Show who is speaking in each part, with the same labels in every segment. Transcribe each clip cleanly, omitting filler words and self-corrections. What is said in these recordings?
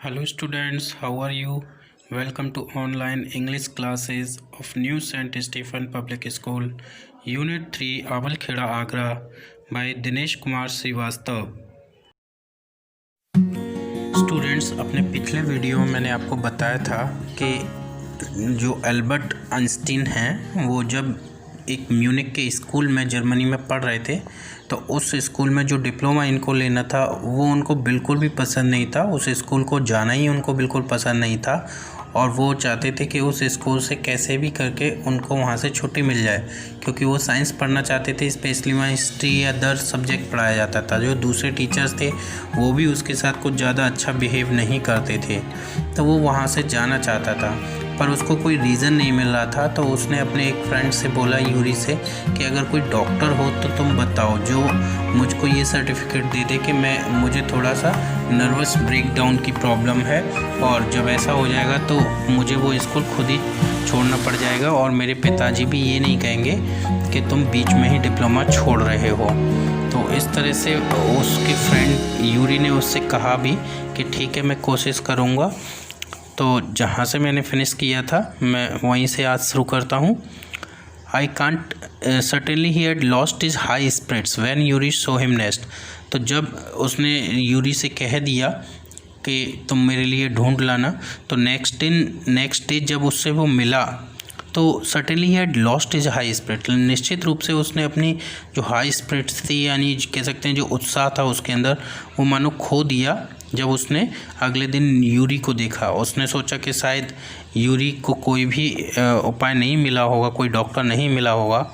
Speaker 1: Hello students, how are you? Welcome to online English classes of New St. Stephen Public School, Unit 3 Awalkheda Agra by Dinesh Kumar Srivastava। Students, अपने पिछले video में मैंने आपको बताया था कि जो एल्बर्ट आइंस्टीन हैं वो जब एक म्यूनिक के स्कूल में जर्मनी में पढ़ रहे थे तो उस स्कूल में जो डिप्लोमा इनको लेना था वो उनको बिल्कुल भी पसंद नहीं था। उस स्कूल को जाना ही उनको बिल्कुल पसंद नहीं था और वो चाहते थे कि उस स्कूल से कैसे भी करके उनको वहाँ से छुट्टी मिल जाए, क्योंकि वो साइंस पढ़ना चाहते थे। स्पेशली वहाँ हिस्ट्री या अदर सब्जेक्ट पढ़ाया जाता था। जो दूसरे टीचर्स थे वो भी उसके साथ कुछ ज़्यादा अच्छा बिहेव नहीं करते थे, तो वो वहाँ से जाना चाहता था पर उसको कोई रीज़न नहीं मिल रहा था। तो उसने अपने एक फ्रेंड से बोला, यूरी से, कि अगर कोई डॉक्टर हो तो तुम बताओ जो मुझको ये सर्टिफिकेट दे दे कि मुझे थोड़ा सा नर्वस ब्रेकडाउन की प्रॉब्लम है और जब ऐसा हो जाएगा तो मुझे वो स्कूल खुद ही छोड़ना पड़ जाएगा और मेरे पिताजी भी ये नहीं कहेंगे कि तुम बीच में ही डिप्लोमा छोड़ रहे हो। तो इस तरह से उसके फ्रेंड यूरी ने उससे कहा भी कि ठीक है, मैं कोशिश करूँगा। तो जहाँ से मैंने फिनिश किया था मैं वहीं से आज शुरू करता हूँ। I can't certainly he had lost his high spirits when Yuri saw him next. तो जब उसने यूरी से कह दिया कि तुम मेरे लिए ढूंढ लाना, तो नेक्स्ट डे जब उससे वो मिला तो certainly he had lost his high spirit. निश्चित रूप से उसने अपनी जो हाई स्पिरिट्स थी, यानी कह सकते हैं जो उत्साह था उसके अंदर, वो मानो खो दिया। जब उसने अगले दिन यूरी को देखा, उसने सोचा कि शायद यूरी को कोई भी उपाय नहीं मिला होगा, कोई डॉक्टर नहीं मिला होगा।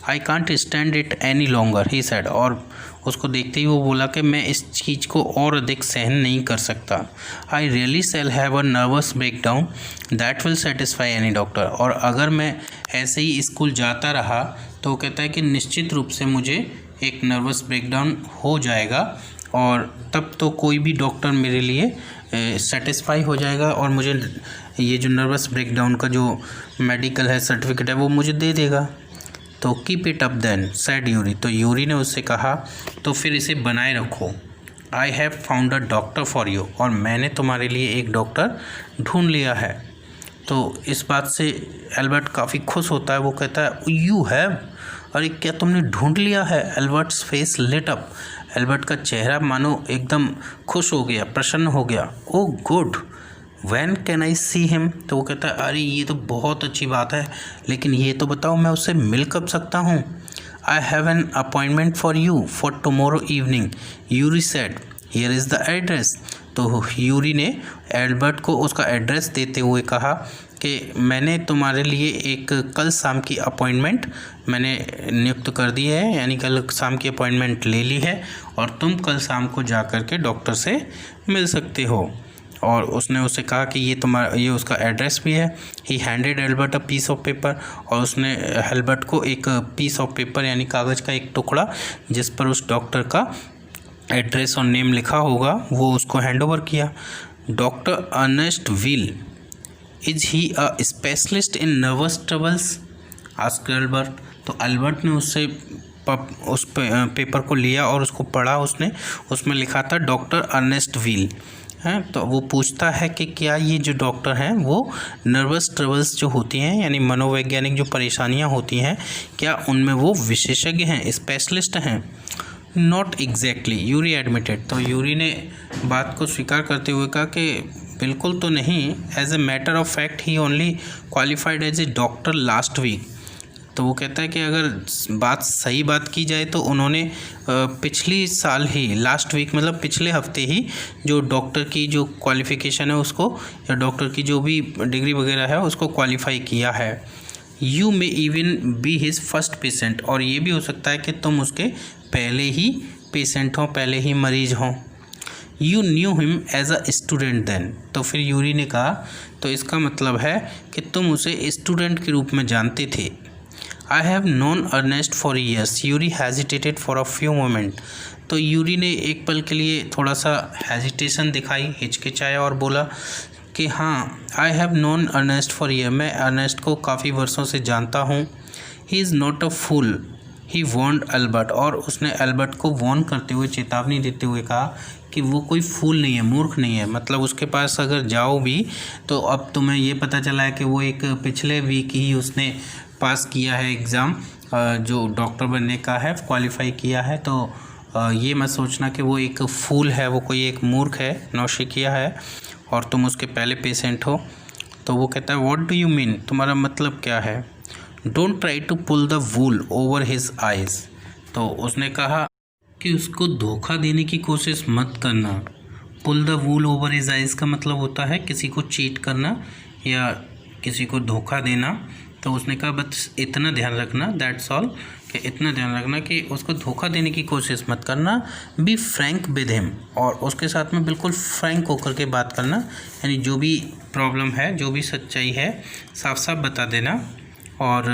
Speaker 1: I can't stand it any longer he said. और उसको देखते ही वो बोला कि मैं इस चीज़ को और अधिक सहन नहीं कर सकता। I really shall have a nervous breakdown that will satisfy any doctor. और अगर मैं ऐसे ही स्कूल जाता रहा तो वो कहता है कि निश्चित रूप से मुझे एक नर्वस ब्रेकडाउन हो जाएगा और तब तो कोई भी डॉक्टर मेरे लिए सेटिस्फाई हो जाएगा और मुझे ये जो नर्वस ब्रेकडाउन का जो मेडिकल है सर्टिफिकेट है वो मुझे दे देगा। तो keep it up then said Yuri. तो यूरी ने उससे कहा तो फिर इसे बनाए रखो। I have found a doctor for you. और मैंने तुम्हारे लिए एक डॉक्टर ढूंढ लिया है। तो इस बात से एल्बर्ट काफ़ी खुश होता है। वो कहता है यू हैव, अरे क्या तुमने ढूंढ लिया है? Albert's face lit up. Albert का चेहरा मानो एकदम खुश हो गया, प्रसन्न हो गया। Oh good, when can I see him? तो वो कहता है अरे ये तो बहुत अच्छी बात है, लेकिन ये तो बताओ मैं उससे मिल कब सकता हूँ? I have an appointment for you for tomorrow evening, Yuri said. Here is the address. तो यूरी ने एल्बर्ट को उसका एड्रेस देते हुए कहा कि मैंने तुम्हारे लिए एक कल शाम की अपॉइंटमेंट मैंने नियुक्त कर दी है, यानी कल शाम की अपॉइंटमेंट ले ली है और तुम कल शाम को जा कर के डॉक्टर से मिल सकते हो। और उसने उससे कहा कि ये उसका एड्रेस भी है। He handed Albert a piece of paper. और उसने एल्बर्ट को एक पीस ऑफ पेपर यानी कागज़ का एक टुकड़ा जिस पर उस डॉक्टर का एड्रेस और नेम लिखा होगा वो उसको हैंड ओवर किया। Doctor Ernest Wheel, is he a specialist in nervous troubles? Asked Albert. तो एल्बर्ट ने उससे उस पेपर को लिया और उसको पढ़ा। उसमें लिखा था डॉक्टर अर्नेस्ट व्हील हैं। तो वो पूछता है कि क्या ये जो डॉक्टर हैं वो नर्वस ट्रबल्स जो होती हैं, यानी मनोवैज्ञानिक जो परेशानियां होती हैं, क्या उनमें वो विशेषज्ञ हैं, स्पेशलिस्ट हैं? Not exactly, Yuri admitted. तो यूरी ने बात को स्वीकार करते हुए कहा कि बिल्कुल तो नहीं। As a matter of fact he only qualified as a doctor last week. तो वो कहता है कि अगर सही बात की जाए तो उन्होंने पिछली साल ही, लास्ट वीक मतलब पिछले हफ्ते ही, जो डॉक्टर की जो क्वालिफ़िकेशन है उसको, या डॉक्टर की जो भी डिग्री वगैरह है उसको क्वालिफाई किया है। You may even be his first patient. और ये भी हो सकता है कि तुम उसके पहले ही पेशेंट हों, पहले ही मरीज हों। You knew him as a student then. तो फिर यूरी ने कहा तो इसका मतलब है कि तुम उसे स्टूडेंट के रूप में जानते थे। I have known Ernest for years. Yuri hesitated for a few moment. तो यूरी ने एक पल के लिए थोड़ा सा हेजिटेशन दिखाई, हिचकिचाया और बोला कि हाँ, I have known Ernest for years. मैं अर्नेस्ट को काफ़ी वर्षों से जानता हूँ। He is not a fool. He warned Albert, और उसने एल्बर्ट को वॉर्न करते हुए, चेतावनी देते हुए कहा कि वो कोई फूल नहीं है, मूर्ख नहीं है। मतलब उसके पास अगर जाओ भी तो अब तुम्हें ये पता चला है कि वो एक पिछले वीक ही उसने पास किया है एग्ज़ाम, जो डॉक्टर बनने का है, क्वालिफाई किया है। तो ये मत सोचना कि वो एक फूल है, वो कोई एक मूर्ख है, नौसिखिया है, और तुम उसके पहले पेशेंट हो। तो वो कहता है व्हाट डू यू मीन, तुम्हारा मतलब क्या है। Don't try to pull the wool over his eyes. तो उसने कहा कि उसको धोखा देने की कोशिश मत करना। Pull the wool over his eyes का मतलब होता है किसी को चीट करना या किसी को धोखा देना। तो उसने कहा बस इतना ध्यान रखना, दैट्स ऑल, कि इतना ध्यान रखना कि उसको धोखा देने की कोशिश मत करना। बी फ्रैंक विद हिम, और उसके साथ में बिल्कुल फ्रैंक होकर के बात करना, यानी जो भी प्रॉब्लम है, जो भी सच्चाई है, साफ साफ बता देना। और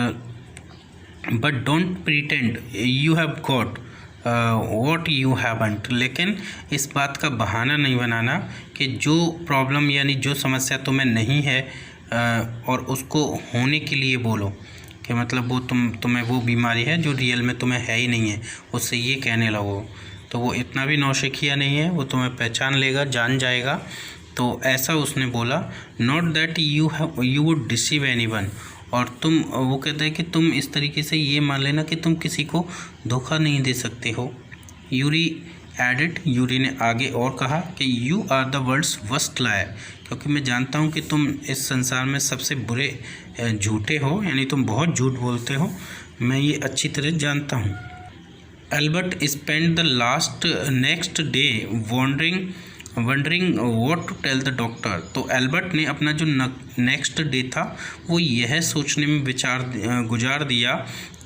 Speaker 1: but don't pretend you have got what you haven't, लेकिन इस बात का बहाना नहीं बनाना कि जो प्रॉब्लम यानी जो समस्या तुम्हें नहीं है और उसको होने के लिए बोलो कि मतलब वो तुम्हें वो बीमारी है जो रियल में तुम्हें है ही नहीं है, उससे ये कहने लगो। तो वो इतना भी नौसिखिया नहीं है, वो तुम्हें पहचान लेगा, जान जाएगा। तो ऐसा उसने बोला। Not that you would deceive anyone, और तुम, वो कहता है कि तुम इस तरीके से ये मान लेना कि तुम किसी को धोखा नहीं दे सकते हो। यूरी एडिड, यूरी ने आगे और कहा कि you are the world's worst liar, क्योंकि मैं जानता हूँ कि तुम इस संसार में सबसे बुरे झूठे हो, यानी तुम बहुत झूठ बोलते हो, मैं ये अच्छी तरह जानता हूँ। Albert spend the next day wondering what to tell the doctor. तो एल्बर्ट ने अपना जो नेक्स्ट डे था वो यह सोचने में गुजार दिया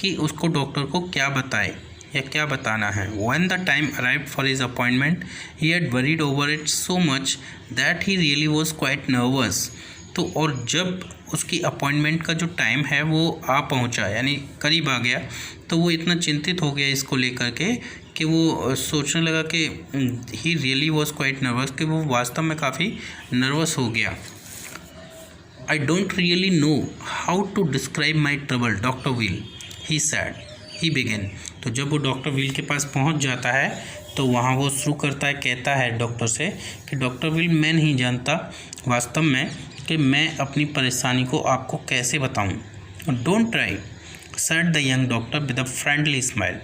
Speaker 1: कि उसको डॉक्टर को क्या बताए या क्या बताना है। When the time arrived for his appointment, he had worried over it so much that he really was quite nervous. तो और जब उसकी अपॉइंटमेंट का जो टाइम है वो आ पहुंचा, यानी करीब आ गया, तो वो इतना चिंतित हो गया इसको लेकर के कि वो सोचने लगा कि he really was quite nervous, कि वो वास्तव में काफ़ी नर्वस हो गया। I don't really know how to describe my trouble doctor Wheel, he said, he began. तो जब वो डॉक्टर विल के पास पहुंच जाता है तो वहाँ वो शुरू करता है, कहता है डॉक्टर से कि डॉक्टर विल, मैं नहीं जानता वास्तव में कि मैं अपनी परेशानी को आपको कैसे बताऊं। Don't try, said the young doctor with a friendly smile.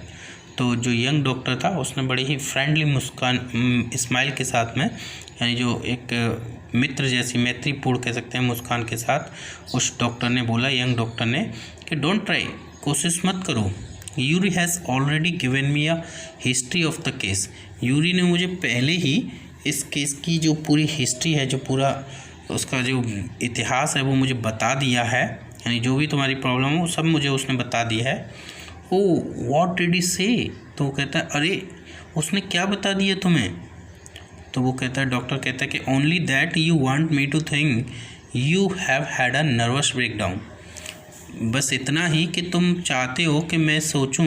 Speaker 1: तो जो यंग डॉक्टर था उसने बड़ी ही फ्रेंडली मुस्कान स्माइल के साथ में, यानी जो एक मित्र जैसी, मैत्रीपूर्ण कह सकते हैं, मुस्कान के साथ उस डॉक्टर ने बोला, यंग डॉक्टर ने, कि डोंट ट्राई, कोशिश मत करो। Yuri has already given me a history of the case. Yuri ने मुझे पहले ही इस केस की जो पूरी हिस्ट्री है, जो पूरा उसका जो इतिहास है वो मुझे बता दिया है, यानी जो भी तुम्हारी प्रॉब्लम हो वो सब मुझे उसने बता दिया है। ओ व्हाट डिड ही से? तो वो कहता है अरे उसने क्या बता दिया तुम्हें? तो वो कहता है, डॉक्टर कहता है कि only that you want me to think you have had a nervous breakdown. बस इतना ही कि तुम चाहते हो कि मैं सोचूं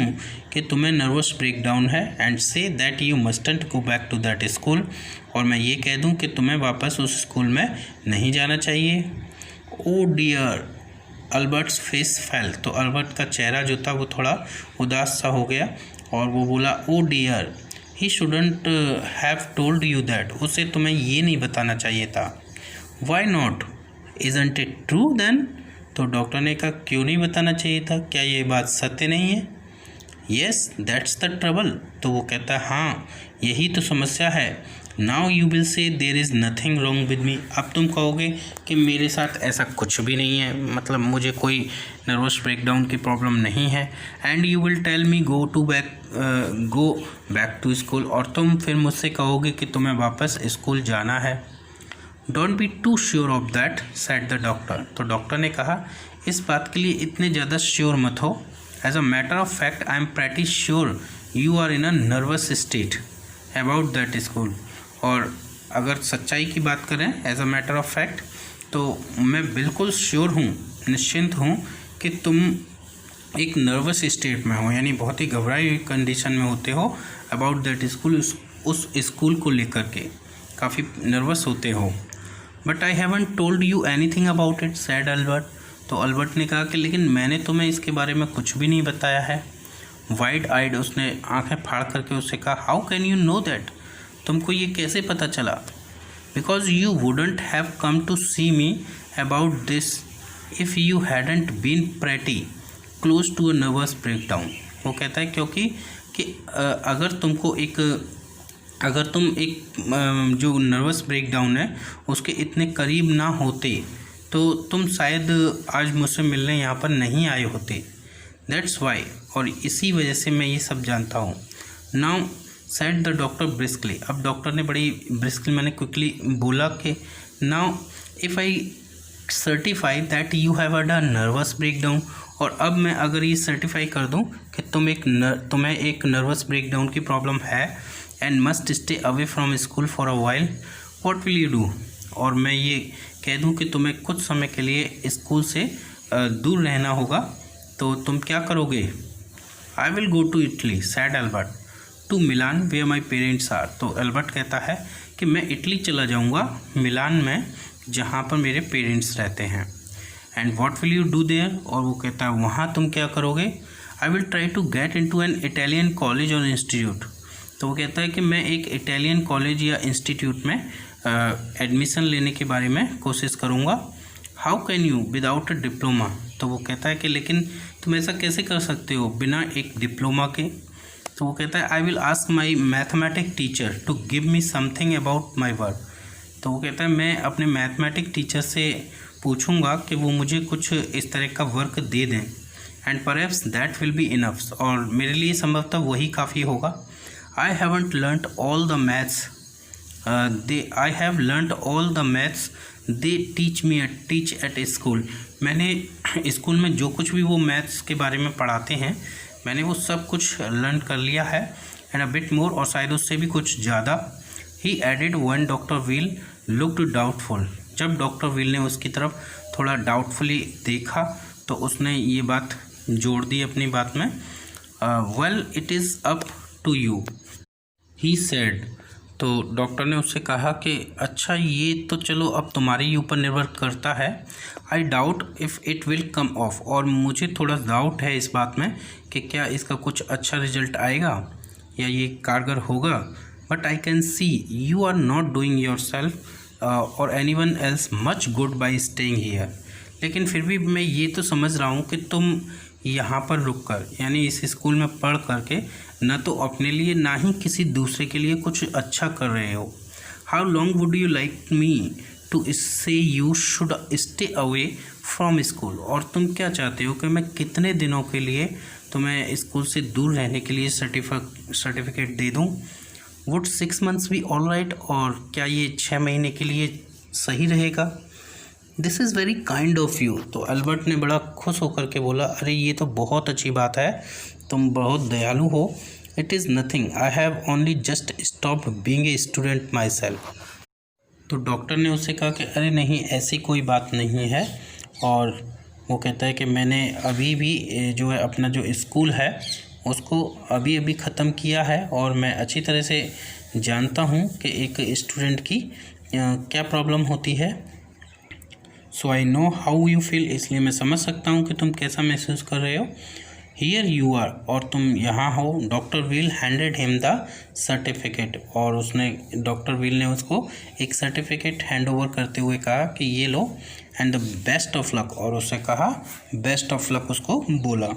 Speaker 1: कि तुम्हें नर्वस ब्रेकडाउन है, and say that you mustn't go back to that school, और मैं ये कह दूं कि तुम्हें वापस उस स्कूल में नहीं जाना चाहिए। ओ डियर, अल्बर्ट्स फेस फेल। तो अल्बर्ट का चेहरा जो था वो थोड़ा उदास सा हो गया और वो बोला, O dear, he shouldn't have told you that. उसे तुम्हें ये नहीं बताना चाहिए था। Why not, isn't it true then? तो डॉक्टर ने कहा, क्यों नहीं बताना चाहिए था, क्या ये बात सत्य नहीं है? Yes that's the trouble. तो वो कहता है, हाँ यही तो समस्या है। Now you will say there is nothing wrong with me. अब तुम कहोगे कि मेरे साथ ऐसा कुछ भी नहीं है, मतलब मुझे कोई नर्वस ब्रेकडाउन की प्रॉब्लम नहीं है। And you will tell me go back to school, और तुम फिर मुझसे कहोगे कि तुम्हें वापस स्कूल जाना है। Don't be too sure of that, said the doctor. तो डॉक्टर ने कहा, इस बात के लिए इतने ज़्यादा श्योर मत हो। As a matter of fact I am pretty sure you are in a nervous state about that school. और अगर सच्चाई की बात करें, as a matter of fact, तो मैं बिल्कुल श्योर हूँ, निश्चिंत हूँ कि तुम एक नर्वस स्टेट में हो, यानी बहुत ही घबराई हुई कंडीशन में होते हो अबाउट दैट स्कूल, उस स्कूल को लेकर के काफ़ी नर्वस होते हो। But I haven't told you anything about it, sad Albert. तो अल्बर्ट ने कहा कि लेकिन मैंने तुम्हें इसके बारे में कुछ भी नहीं बताया है। वाइड आइड, उसने आंखें फाड़ करके उससे कहा, how can you know that, तुमको ये कैसे पता चला? Because you wouldn't have come to see me about this if you hadn't been pretty close to a nervous breakdown. वो कहता है क्योंकि कि अगर तुम एक जो नर्वस ब्रेकडाउन है उसके इतने करीब ना होते तो तुम शायद आज मुझसे मिलने यहाँ पर नहीं आए होते। दैट्स वाई, और इसी वजह से मैं ये सब जानता हूँ। Now said the doctor briskly, अब डॉक्टर ने बड़ी ब्रिस्कली मैंने क्विकली बोला कि now if I certify that you have had a nervous breakdown, और अब मैं अगर ये सर्टिफाई कर दूं कि तुम्हें एक नर्वस ब्रेकडाउन की प्रॉब्लम है and must stay away from school for a while, what will you do, और मैं ये कह दूं कि तुम्हें कुछ समय के लिए स्कूल से दूर रहना होगा, तो तुम क्या करोगे? I will go to Italy said Albert to Milan where my parents are. तो एल्बर्ट कहता है कि मैं इटली चला जाऊंगा, मिलान में, जहाँ पर मेरे पेरेंट्स रहते हैं। And what will you do there, और वो कहता है वहाँ तुम क्या करोगे? I will try to get into an Italian college or institute. तो वो कहता है कि मैं एक इटालियन कॉलेज या इंस्टीट्यूट में एडमिशन लेने के बारे में कोशिश करूँगा। How can you without a diploma, तो वो कहता है कि लेकिन तुम ऐसा कैसे कर सकते हो बिना एक डिप्लोमा के? तो वो कहता है I will ask my mathematic teacher to give me something about my work. तो वो कहता है मैं अपने मैथमेटिक टीचर से पूछूंगा कि वो मुझे कुछ इस तरह का वर्क दे दें, and perhaps that will be enough, और मेरे लिए संभवतः वही काफ़ी होगा। I haven't learned all the maths I have learned all the maths they teach at school. मैंने स्कूल में जो कुछ भी वो मैथ्स के बारे में पढ़ाते हैं मैंने वो सब कुछ लर्न कर लिया है, एंड अ बिट मोर, और शायद उससे भी कुछ ज़्यादा। He added when doctor Will looked doubtful, जब डॉक्टर विल ने उसकी तरफ थोड़ा डाउटफुली देखा तो उसने ये बात जोड़ दी अपनी बात में। Well it is up to you he said, तो डॉक्टर ने उससे कहा कि अच्छा ये तो चलो अब तुम्हारे ही ऊपर निर्भर करता है। I doubt if it will come of, और मुझे थोड़ा डाउट है इस बात में कि क्या इसका कुछ अच्छा रिजल्ट आएगा या ये कारगर होगा। But I can see you are not doing yourself or anyone else much good by staying here. लेकिन फिर भी मैं ये तो समझ रहा हूँ कि तुम यहाँ पर रुक कर, यानी इस स्कूल में पढ़ करके, न तो अपने लिए ना ही किसी दूसरे के लिए कुछ अच्छा कर रहे हो। How long would you like me to say you should stay away from school, और तुम क्या चाहते हो कि मैं कितने दिनों के लिए तुम्हें स्कूल से दूर रहने के लिए सर्टिफिकेट दे दूँ? Would 6 months B all right, और क्या ये 6 महीने के लिए सही रहेगा? This is very kind of you. तो अल्बर्ट ने बड़ा खुश होकर के बोला, अरे ये तो बहुत अच्छी बात है, तुम बहुत दयालु हो। It is nothing, I have only just stopped being a student my self. तो डॉक्टर ने उससे कहा कि अरे नहीं, ऐसी कोई बात नहीं है, और वो कहता है कि मैंने अभी भी जो है अपना जो स्कूल है उसको अभी अभी ख़त्म किया है, और मैं अच्छी तरह से जानता हूँ कि एक स्टूडेंट की क्या प्रॉब्लम होती है। So I know how you feel, इसलिए मैं समझ सकता हूँ कि तुम कैसा महसूस कर रहे हो। हियर यू आर, और तुम यहाँ हो। Doctor will handed him the certificate, और उसने डॉक्टर विल ने उसको एक सर्टिफिकेट हैंड ओवर करते हुए कहा कि ये लो, and the best of luck, और उससे कहा बेस्ट ऑफ लक उसको बोला।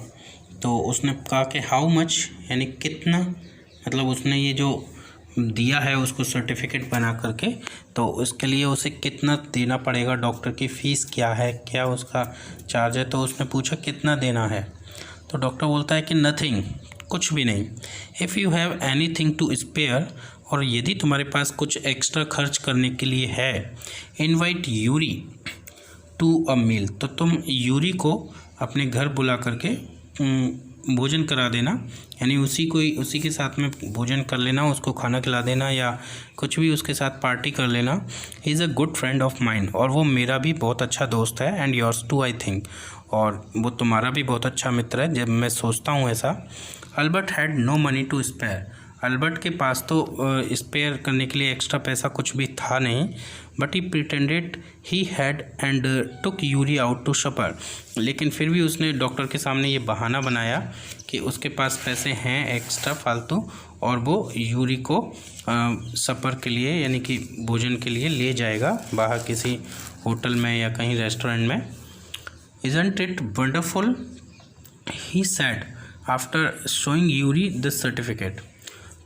Speaker 1: तो उसने कहा कि हाउ मच, यानी कितना, मतलब उसने ये जो दिया है उसको सर्टिफिकेट बना करके, तो उसके लिए उसे कितना देना पड़ेगा, डॉक्टर की फ़ीस क्या है, क्या उसका चार्ज है। तो उसने पूछा कितना देना है, तो डॉक्टर बोलता है कि नथिंग, कुछ भी नहीं। If you have anything to spare, और यदि तुम्हारे पास कुछ एक्स्ट्रा खर्च करने के लिए है, इनवाइट यूरी टू अ मील, तो तुम यूरी को अपने घर बुला करके भोजन करा देना, यानी उसी के साथ में भोजन कर लेना, उसको खाना खिला देना या कुछ भी उसके साथ पार्टी कर लेना। He is a good friend of mind, और वो मेरा भी बहुत अच्छा दोस्त है, and yours too I think, और वो तुम्हारा भी बहुत अच्छा मित्र है, जब मैं सोचता हूँ ऐसा। Albert had no money to spare, Albert के पास तो स्पेयर करने के लिए एक्स्ट्रा पैसा कुछ भी था नहीं, but he pretended he had and took Yuri out to supper. लेकिन फिर भी उसने डॉक्टर के सामने ये बहाना बनाया कि उसके पास पैसे हैं एक्स्ट्रा फालतू, और वो यूरी को सपर के लिए यानी कि भोजन के लिए ले जाएगा बाहर किसी होटल में या कहीं रेस्टोरेंट में। Isn't it wonderful, he said after showing Yuri the certificate.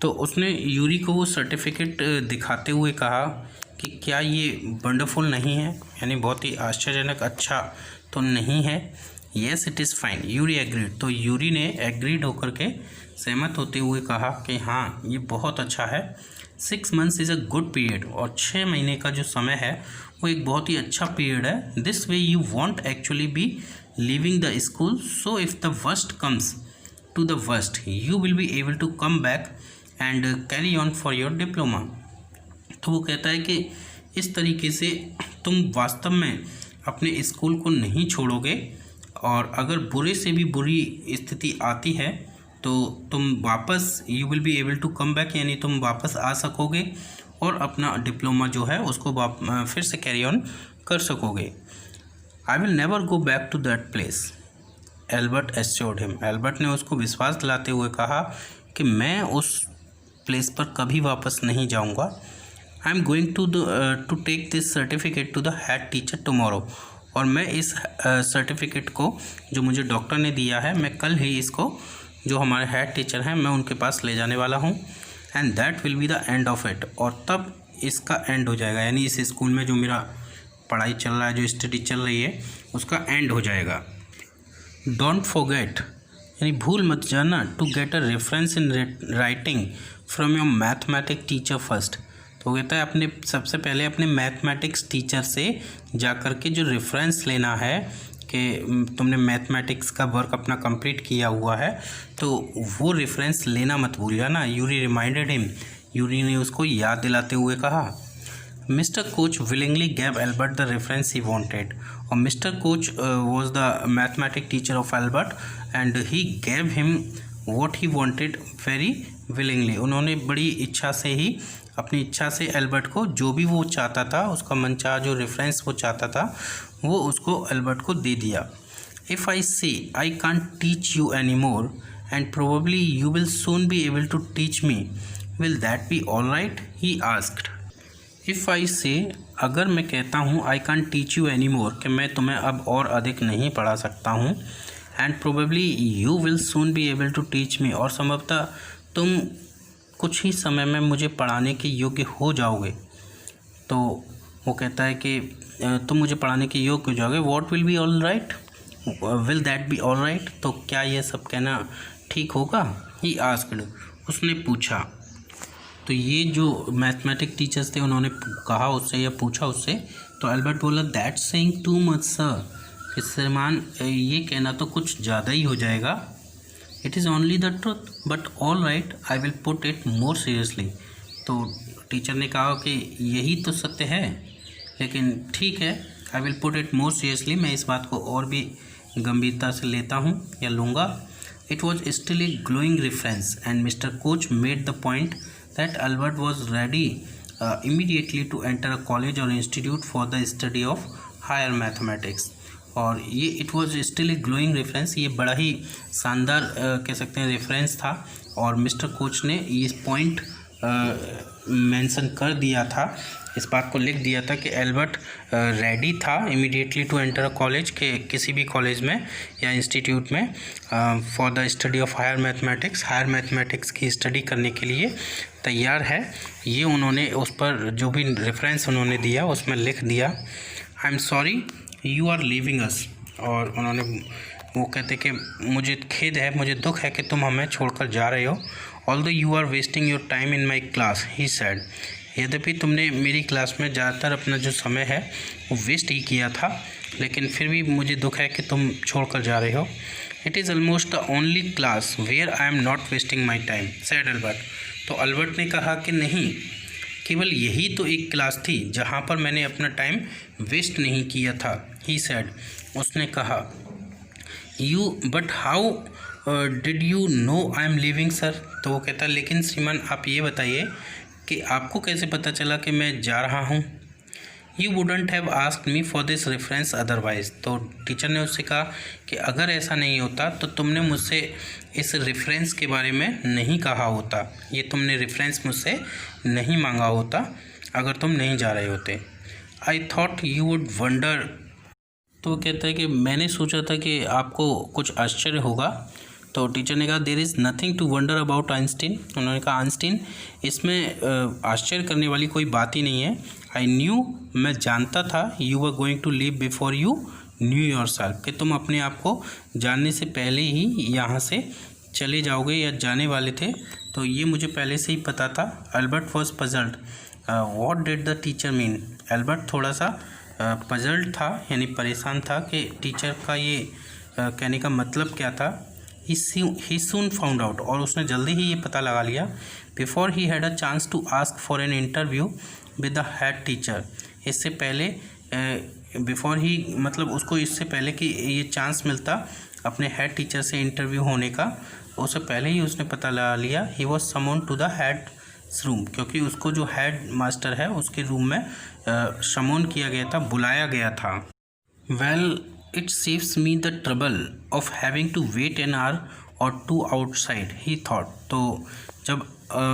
Speaker 1: तो उसने यूरी को वो सर्टिफिकेट दिखाते हुए कहा कि क्या ये वंडरफुल नहीं है, यानी बहुत ही आश्चर्यजनक अच्छा तो नहीं है। Yes it is fine, Yuri agreed. तो यूरी ने एग्रीड होकर के सहमत होते हुए कहा कि हाँ ये बहुत अच्छा है। 6 months is a good period, और 6 महीने का जो समय है वो एक बहुत ही अच्छा पीरियड है। This way you won't actually be leaving the school, so if the worst comes to the worst you will be able to come back and carry on for your diploma. तो वो कहता है कि इस तरीके से तुम वास्तव में अपने स्कूल को नहीं छोड़ोगे, और अगर बुरे से भी बुरी स्थिति आती है तो तुम वापस you will be able to come back, यानी तुम वापस आ सकोगे और अपना डिप्लोमा जो है उसको फिर से कैरी ऑन कर सकोगे। I will never go back to that place, Albert assured him. Albert ने उसको विश्वास दिलाते हुए कहा कि मैं उस प्लेस पर कभी वापस नहीं जाऊंगा। I am going to take this certificate to the head teacher tomorrow, और मैं इस सर्टिफिकेट को जो मुझे डॉक्टर ने दिया है मैं कल ही इसको जो हमारे हेड टीचर हैं मैं उनके पास ले जाने वाला हूँ। And that will be the end of it, और तब इसका एंड हो जाएगा, यानी इस स्कूल में जो मेरा पढ़ाई चल रहा है, जो स्टडी चल रही है, उसका एंड हो जाएगा। डोंट फॉरगेट, यानी भूल मत जाना, to get a reference in writing from your mathematics teacher first. तो कहता है अपने सबसे पहले अपने मैथमेटिक्स टीचर से जाकर के जो रेफरेंस लेना है कि तुमने मैथमेटिक्स का वर्क अपना कंप्लीट किया हुआ है, तो वो रेफरेंस लेना मत भूल जाना। यूरी रिमाइंडेड हिम, यूरी ने उसको याद दिलाते हुए कहा। Mister Koch willingly gave Albert the reference he wanted, और Mister Koch was the mathematics teacher of Albert and he gave him what he wanted very willingly. उन्होंने बड़ी इच्छा से ही, अपनी इच्छा से एल्बर्ट को जो भी वो चाहता था, उसका मनचाहा जो रेफरेंस वो चाहता था वो उसको एल्बर्ट को दे दिया। If I say I can't teach you any more and probably you will soon be able to teach me, will that be all right, he asked. If I say, अगर मैं कहता हूँ I can't teach you any more, कि मैं तुम्हें अब और अधिक नहीं पढ़ा सकता हूँ, and probably you will soon be able to teach me, और संभवतः तुम कुछ ही समय में मुझे पढ़ाने के योग्य हो जाओगे। तो वो कहता है कि तुम मुझे पढ़ाने के योग्य हो जाओगे। What will be all right, will that be all right, तो क्या ये सब कहना ठीक होगा, ही आस्क्ड, उसने पूछा। तो ये जो मैथमेटिक्स टीचर्स थे उन्होंने कहा उससे या पूछा उससे, तो एल्बर्ट बोला that saying too much sir, कि श्रीमान ये कहना तो कुछ ज़्यादा ही हो जाएगा। It is only the truth but all right I will put it more seriously. तो टीचर ने कहा कि यही तो सत्य है, लेकिन ठीक है, I will put it more seriously, मैं इस बात को और भी गंभीरता से लेता हूँ या लूँगा। It was still a glowing reference and Mister Koch made the point that Albert was ready immediately to enter a college or institute for the study of higher mathematics. और ये it was still a glowing reference, ये बड़ा ही शानदार कह सकते हैं reference था, और मिस्टर कोच ने इस पॉइंट मेंशन कर दिया था, इस बात को लिख दिया था कि एल्बर्ट रेडी था immediately to enter a college, के किसी भी कॉलेज में या इंस्टीट्यूट में for the study of higher mathematics, higher mathematics की स्टडी करने के लिए तैयार है। ये उन्होंने उस पर जो भी रेफरेंस उन्होंने दिया उसमें लिख दिया। I am sorry you are leaving us, और उन्होंने वो कहते कि मुझे खेद है, मुझे दुख है कि तुम हमें छोड़कर जा रहे हो। Although you are wasting your time in my class, he said, यद्यपि तुमने मेरी क्लास में ज़्यादातर अपना जो समय है वो वेस्ट ही किया था, लेकिन फिर भी मुझे दुख है कि तुम छोड़कर जा रहे हो। It is almost the only class where I am not wasting my time, said Albert. तो एल्बर्ट ने कहा कि नहीं, केवल यही तो एक क्लास थी जहाँ पर मैंने अपना टाइम वेस्ट नहीं किया था, ही सैड, उसने कहा। You but how did you know I am leaving sir? तो वो कहता है लेकिन श्रीमान आप ये बताइए कि आपको कैसे पता चला कि मैं जा रहा हूँ? You wouldn't have asked me for this reference otherwise. तो टीचर ने उससे कहा कि अगर ऐसा नहीं होता तो तुमने मुझसे इस रेफरेंस के बारे में नहीं कहा होता, ये तुमने रेफरेंस मुझसे नहीं मांगा होता अगर तुम नहीं जा रहे होते। I thought you would wonder. तो वो कहता है कि मैंने सोचा था कि आपको कुछ आश्चर्य होगा। तो टीचर ने कहा there is nothing to wonder about Einstein. उन्होंने कहा आइंस्टीन इसमें आश्चर्य करने वाली कोई बात ही नहीं है। आई न्यू, मैं जानता था, you were going to leave before you knew yourself, कि तुम अपने आप को जानने से पहले ही यहाँ से चले जाओगे या जाने वाले थे। तो ये मुझे पहले से ही पता था। Albert was puzzled. What did the teacher mean? Albert थोड़ा सा पजल्ड था, यानी परेशान था कि टीचर का ये कहने का मतलब क्या था। ही सून फाउंड आउट, और उसने जल्दी ही ये पता लगा लिया। Before he had a chance to ask for an interview with the head teacher. इससे पहले बिफोर ही मतलब उसको इससे पहले कि ये चांस मिलता अपने हेड टीचर से इंटरव्यू होने का, उससे पहले ही उसने पता लगा लिया he was summon to the head room, क्योंकि उसको जो हेड मास्टर है उसके रूम में समन किया गया था, बुलाया गया था। Well it saves me the trouble of having to wait an hour or to outside he thought. तो जब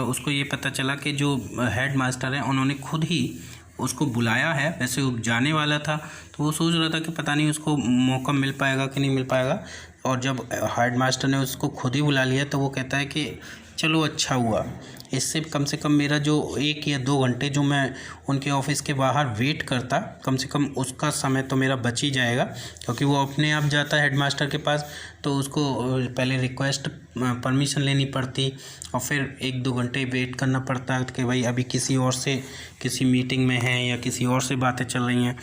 Speaker 1: उसको ये पता चला कि जो हेड मास्टर है उन्होंने खुद ही उसको बुलाया है, वैसे वो जाने वाला था, तो वो सोच रहा था कि पता नहीं उसको मौका मिल पाएगा कि नहीं मिल पाएगा। और जब हेड मास्टर ने उसको खुद ही बुला लिया तो वो कहता है कि चलो अच्छा हुआ, इससे कम से कम मेरा जो 1 या 2 घंटे जो मैं उनके ऑफिस के बाहर वेट करता, कम से कम उसका समय तो मेरा बच ही जाएगा, क्योंकि वो अपने आप जाता है हेडमास्टर के पास तो उसको पहले रिक्वेस्ट परमिशन लेनी पड़ती और फिर 1-2 घंटे वेट करना पड़ता कि भाई अभी किसी और से किसी मीटिंग में है या किसी और से बातें चल रही हैं।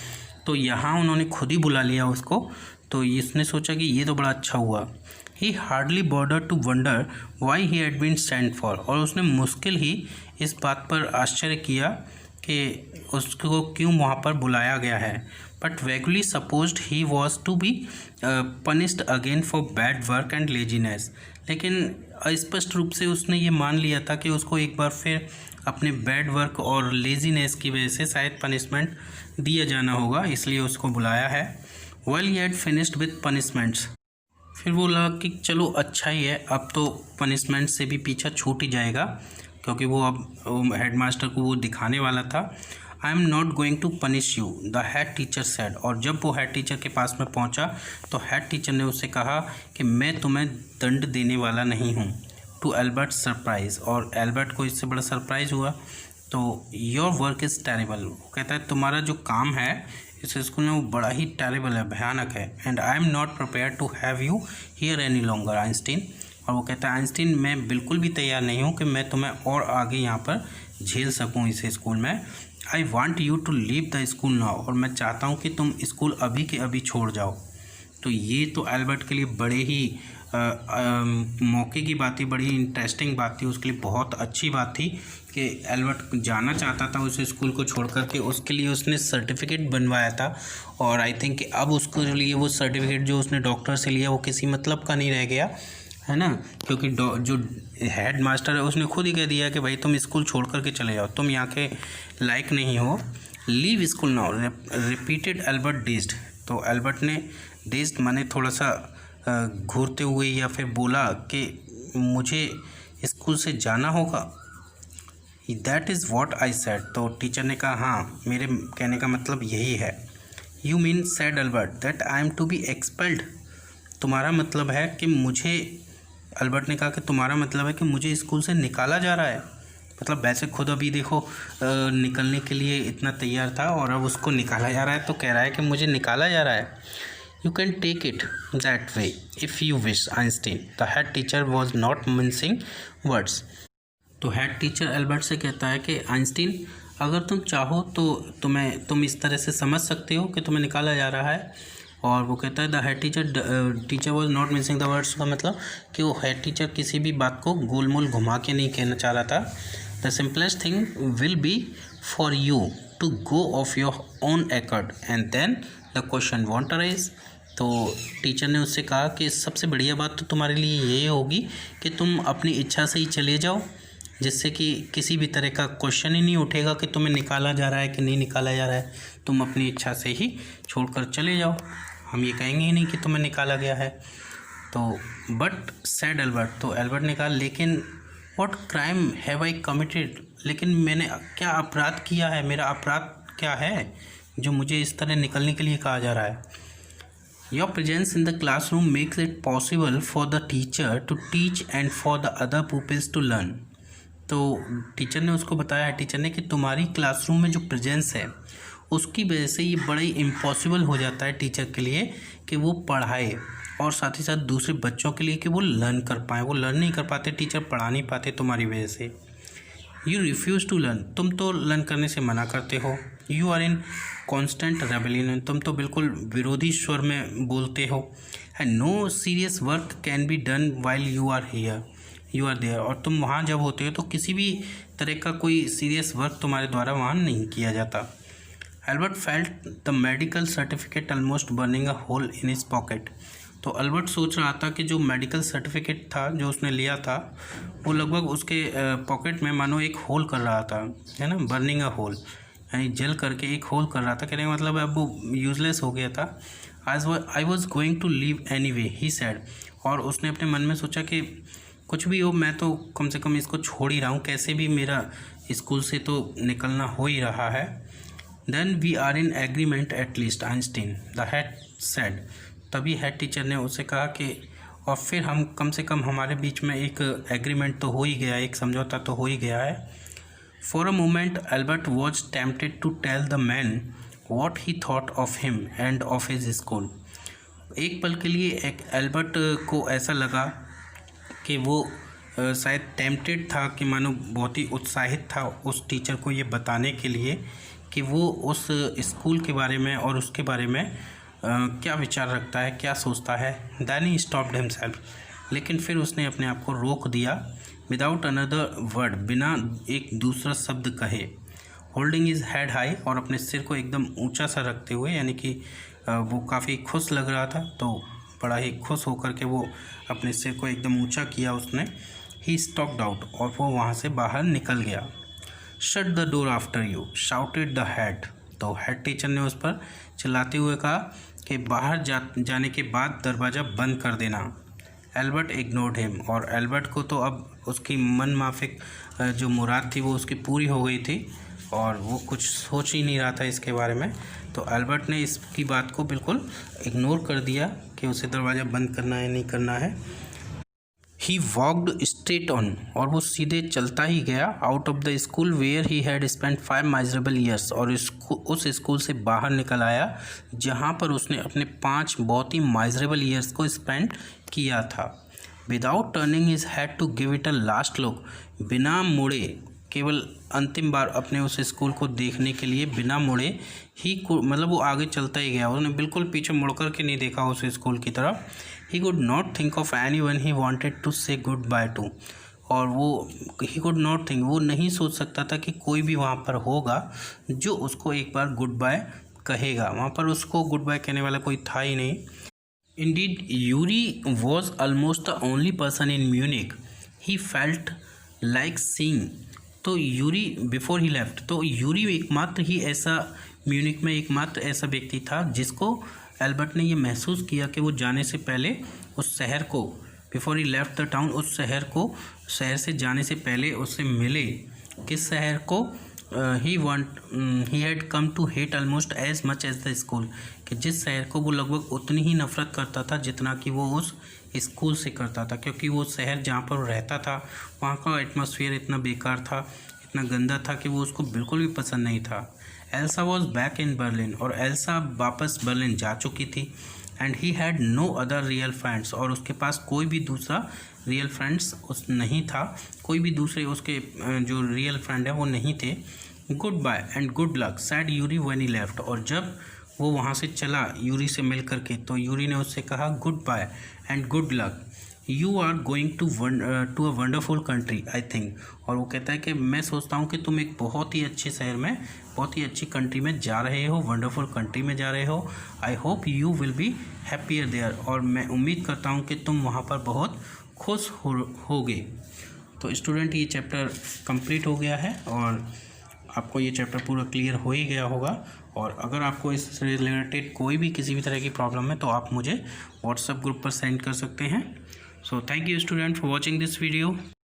Speaker 1: तो यहाँ उन्होंने खुद ही बुला लिया उसको, तो इसने सोचा कि ये तो बड़ा अच्छा हुआ। He hardly bothered to wonder why he had been sent for, और उसने मुश्किल ही इस बात पर आश्चर्य किया कि उसको क्यों वहाँ पर बुलाया गया है। But vaguely supposed he was to be punished again for bad work and laziness. लेकिन स्पष्ट रूप से उसने ये मान लिया था कि उसको एक बार फिर अपने बैड वर्क और लेजीनेस की वजह से शायद पनिशमेंट दिया जाना होगा, इसलिए उसको बुलाया है। Well he had finished with punishments. फिर वो लगा कि चलो अच्छा ही है, अब तो पनिशमेंट से भी पीछा छूट ही जाएगा, क्योंकि वो अब हेडमास्टर को वो दिखाने वाला था। I am not going to punish you the head teacher said. और जब वो हेड टीचर के पास में पहुंचा तो हेड टीचर ने उससे कहा कि मैं तुम्हें दंड देने वाला नहीं हूँ। टू एल्बर्ट सरप्राइज, और एल्बर्ट को इससे बड़ा सरप्राइज हुआ। तो योर वर्क इज़ टेरेबल, वो कहता है तुम्हारा जो काम है इस स्कूल में वो बड़ा ही टेरेबल है, भयानक है। And I am not prepare to have you here any longer Einstein. और वो कहता है आइंस्टीन मैं बिल्कुल भी तैयार नहीं हूँ कि मैं तुम्हें और आगे यहाँ पर झेल सकूँ इस स्कूल में। I want you to leave the school now, और मैं चाहता हूँ कि तुम स्कूल अभी के अभी छोड़ जाओ। तो ये तो एल्बर्ट के लिए बड़े ही मौके की बात थी, बड़ी इंटरेस्टिंग बात थी, उसके लिए बहुत अच्छी बात थी कि एल्बर्ट जाना चाहता था उस स्कूल को छोड़ करके। उसके लिए उसने सर्टिफिकेट बनवाया था, और आई थिंक कि अब उसके लिए वो सर्टिफिकेट जो उसने डॉक्टर से लिया वो किसी मतलब का नहीं रह गया है ना, क्योंकि जो हेड मास्टर है उसने खुद ही कह दिया कि भाई तुम स्कूल छोड़ करके चले जाओ, तुम यहाँ के लायक नहीं हो। Leave school now repeated Albert dazed. तो एल्बर्ट ने डेज्ड माने थोड़ा सा घूरते हुए या फिर बोला कि मुझे स्कूल से जाना होगा। That is what I said. तो टीचर ने कहा हाँ, मेरे कहने का मतलब यही है। You mean said Albert that I am to be expelled. तुम्हारा मतलब है कि मुझे, एल्बर्ट ने कहा कि तुम्हारा मतलब है कि मुझे स्कूल से निकाला जा रहा है। मतलब वैसे खुद अभी देखो निकलने के लिए इतना तैयार था और अब उसको निकाला जा रहा है, तो कह रहा है कि मुझे निकाला जा रहा है। You can take it that way if you wish, Einstein. The head teacher was not mincing words. तो हेड टीचर एल्बर्ट से कहता है कि आइंस्टीन अगर तुम चाहो तो तुम इस तरह से समझ सकते हो कि तुम्हें निकाला जा रहा है। और वो कहता है the head teacher was not missing the words, का मतलब कि वो हेड टीचर किसी भी बात को गोल मोल घुमा के नहीं कहना चाह रहा था। The simplest thing will be for you to go of your own accord and then the question won't arise. तो टीचर ने उससे कहा कि सबसे बढ़िया बात तो तुम्हारे लिए ये होगी कि तुम अपनी इच्छा से ही चले जाओ, जिससे कि किसी भी तरह का क्वेश्चन ही नहीं उठेगा कि तुम्हें निकाला जा रहा है कि नहीं निकाला जा रहा है। तुम अपनी इच्छा से ही छोड़कर चले जाओ, हम ये कहेंगे ही नहीं कि तुम्हें निकाला गया है। तो बट सैड एल्बर्ट, तो एल्बर्ट ने कहा लेकिन what crime have I committed, लेकिन मैंने क्या अपराध किया है, मेरा अपराध क्या है जो मुझे इस तरह निकलने के लिए कहा जा रहा है। Your presence in the classroom makes it possible for the teacher to teach and for the other pupils to learn. तो टीचर ने उसको बताया, टीचर ने, कि तुम्हारी क्लासरूम में जो प्रेजेंस है उसकी वजह से ये बड़ा ही इम्पॉसिबल हो जाता है टीचर के लिए कि वो पढ़ाए, और साथ ही साथ दूसरे बच्चों के लिए कि वो लर्न कर पाएँ। वो लर्न नहीं कर पाते, टीचर पढ़ा नहीं पाते तुम्हारी वजह से। यू रिफ्यूज़ टू लर्न, तुम तो लर्न करने से मना करते हो। You are in constant rebellion, तुम तो बिल्कुल विरोधी स्वर में बोलते हो। And no serious work can be done while you are here, you are there, और तुम वहाँ जब होते हो तो किसी भी तरह का कोई सीरियस वर्क तुम्हारे द्वारा वहाँ नहीं किया जाता। Albert felt the medical certificate almost burning a hole in his pocket. तो अल्बर्ट सोच रहा था कि जो मेडिकल सर्टिफिकेट था जो उसने लिया था वो लगभग उसके पॉकेट में मानो एक होल कर रहा था, है ना, बर्निंग अ होल, यानी जल करके एक होल कर रहा था। कहने का मतलब अब वो यूजलेस हो गया था। I was going to leave anyway he said, और उसने अपने मन में सोचा कि कुछ भी हो मैं तो कम से कम इसको छोड़ ही रहा हूँ, कैसे भी मेरा स्कूल से तो निकलना हो ही रहा है। Then we are in agreement at least Einstein the head said, तभी हेड टीचर ने उसे कहा कि और फिर हम कम से कम हमारे बीच में एक एग्रीमेंट तो हो ही गया, एक समझौता तो हो ही गया है। For a moment Albert was tempted to tell the man what he thought of him and of his school. एक पल के लिए एक एल्बर्ट को ऐसा लगा कि वो शायद टेम्पटेड था, कि मानो बहुत ही उत्साहित था उस टीचर को ये बताने के लिए कि वो उस स्कूल के बारे में और उसके बारे में क्या विचार रखता है, क्या सोचता है। देन ही स्टॉप्ड हिमसेल्फ, लेकिन फिर उसने अपने आप को रोक दिया। विदाउट अनदर वर्ड, बिना एक दूसरा शब्द कहे। होल्डिंग इज हेड हाई, और अपने सिर को एकदम ऊंचा सा रखते हुए, यानी कि वो काफ़ी खुश लग रहा था, तो बड़ा ही खुश होकर के वो अपने सिर को एकदम ऊंचा किया उसने। ही स्टॉक्ड आउट, और वो वहाँ से बाहर निकल गया। Shut the door after you shouted the head, तो हेड टीचर ने उस पर चिल्लाते हुए कहा कि बाहर जाने के बाद दरवाज़ा बंद कर देना। एल्बर्ट इग्नोर्ड हिम, और एल्बर्ट को तो अब उसकी मन माफिक जो मुराद थी वो उसकी पूरी हो गई थी, और वो कुछ सोच ही नहीं रहा था इसके बारे में। तो एल्बर्ट ने इसकी बात को बिल्कुल इग्नोर कर दिया कि उसे दरवाज़ा बंद करना है नहीं करना है। ही वॉकड स्ट्रेट ऑन, और वो सीधे चलता ही गया out of the school where he had spend 5 miserable years, और उस स्कूल से बाहर निकल आया जहाँ पर उसने अपने 5 बहुत ही माइजरेबल ईयर्स को स्पेंड किया था। Without turning his head to give it a last look, बिना मुड़े, केवल अंतिम बार अपने उस स्कूल को देखने के लिए बिना मुड़े ही मतलब वो आगे चलता ही गया, उसने बिल्कुल पीछे मुड़ कर के नहीं देखा उस स्कूल की तरफ। He could not think of anyone he wanted to say goodbye to, और वो ही कुड नॉट थिंक, वो नहीं सोच सकता था कि कोई भी वहाँ पर होगा जो उसको एक बार गुड बाय कहेगा। वहाँ पर उसको गुड बाय कहने वाला कोई था ही नहीं। Indeed, Yuri was almost the only person in Munich he felt like seeing. तो यूरी बिफोर ही लेफ्ट, तो यूरी एकमात्र ही ऐसा म्यूनिक में एकमात्र ऐसा व्यक्ति था जिसको एल्बर्ट ने ये महसूस किया कि वो जाने से पहले उस शहर को, before he left the town, उस शहर को, शहर से जाने से पहले उससे मिले। किस शहर को? He had come to hate almost as much as the school, कि जिस शहर को वो लगभग उतनी ही नफरत करता था जितना कि वो उस स्कूल से करता था, क्योंकि वो शहर जहाँ पर रहता था वहाँ का एटमॉस्फेयर इतना बेकार था, इतना गंदा था कि वो उसको बिल्कुल भी पसंद नहीं था। Elsa was back in Berlin, और एल्सा वापस बर्लिन जा चुकी थी। And he had no other real friends, और उसके पास कोई भी दूसरा रियल फ्रेंड्स उस नहीं था, कोई भी दूसरे उसके जो रियल फ्रेंड है वो नहीं थे। Goodbye and good luck said Yuri when he left, और जब वो वहाँ से चला यूरी से मिल करके, तो यूरी ने उससे कहा goodbye and good luck, you are going to a wonderful country I think. और वो कहता है कि मैं सोचता हूँ कि तुम एक बहुत ही अच्छे शहर में, बहुत ही अच्छी कंट्री में जा रहे हो, वंडरफुल कंट्री में जा रहे हो। I hope you will be happier there, और मैं उम्मीद करता हूँ कि तुम वहाँ पर बहुत खुश होगे। तो स्टूडेंट, ये चैप्टर कंप्लीट हो गया है और आपको ये चैप्टर पूरा क्लियर हो ही गया होगा। और अगर आपको इस रिलेटेड कोई भी किसी भी तरह की प्रॉब्लम है तो आप मुझे व्हाट्सएप ग्रुप पर सेंड कर सकते हैं। So thank you student for watching this video.